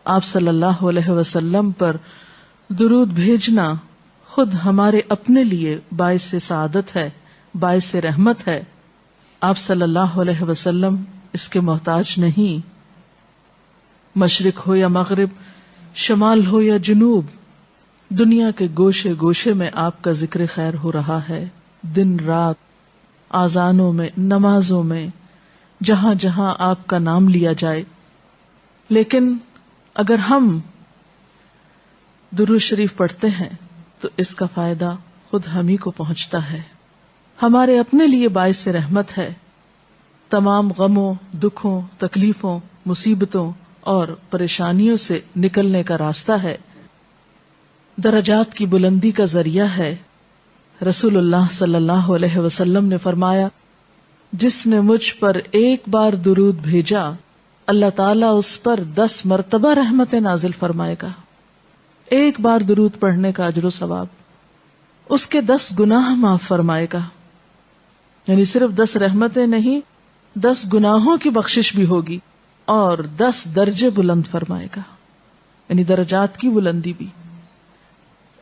آپ صلی اللہ علیہ وسلم پر درود بھیجنا خود ہمارے اپنے لیے باعث سعادت ہے، باعث رحمت ہے. آپ صلی اللہ علیہ وسلم اس کے محتاج نہیں. مشرق ہو یا مغرب، شمال ہو یا جنوب، دنیا کے گوشے گوشے میں آپ کا ذکر خیر ہو رہا ہے. دن رات، آذانوں میں، نمازوں میں، جہاں جہاں آپ کا نام لیا جائے. لیکن اگر ہم درود شریف پڑھتے ہیں تو اس کا فائدہ خود ہم ہی کو پہنچتا ہے، ہمارے اپنے لیے باعث رحمت ہے. تمام غموں، دکھوں، تکلیفوں، مصیبتوں اور پریشانیوں سے نکلنے کا راستہ ہے، درجات کی بلندی کا ذریعہ ہے. رسول اللہ صلی اللہ علیہ وسلم نے فرمایا، جس نے مجھ پر ایک بار درود بھیجا اللہ تعالیٰ اس پر 10 مرتبہ رحمتیں نازل فرمائے گا. ایک بار درود پڑھنے کا اجر و ثواب، اس کے 10 گناہ معاف فرمائے گا. یعنی صرف 10 رحمتیں نہیں، 10 گناہوں کی بخشش بھی ہوگی اور 10 درجے بلند فرمائے گا، یعنی درجات کی بلندی بھی.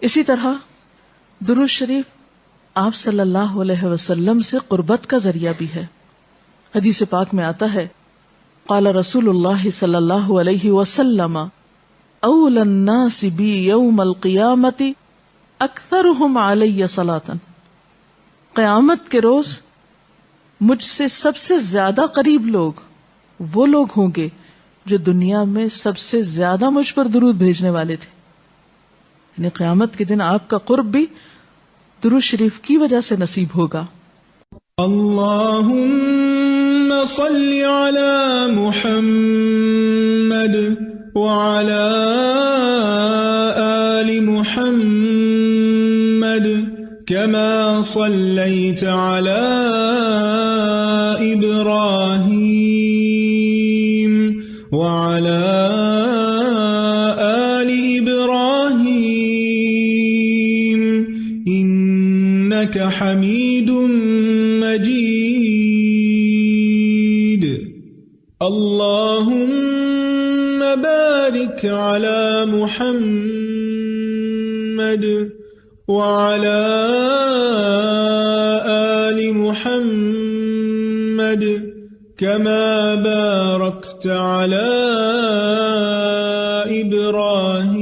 اسی طرح درود شریف آپ صلی اللہ علیہ وسلم سے قربت کا ذریعہ بھی ہے. حدیث پاک میں آتا ہے، قال رسول اللہ صلی اللہ علیہ وسلم اول الناس بی یوم القیامت اکثرهم علی صلاۃ. قیامت کے روز مجھ سے سب سے زیادہ قریب لوگ وہ لوگ ہوں گے جو دنیا میں سب سے زیادہ مجھ پر درود بھیجنے والے تھے. یعنی قیامت کے دن آپ کا قرب بھی درود شریف کی وجہ سے نصیب ہوگا. اللہم صل علی محمد وعلی آل محمد كما صليت على إبراهيم وعلى آل إبراهيم إنك حميد مجيد. اللهم بارك على محمد وعلى آل محمد كما باركت على إبراهيم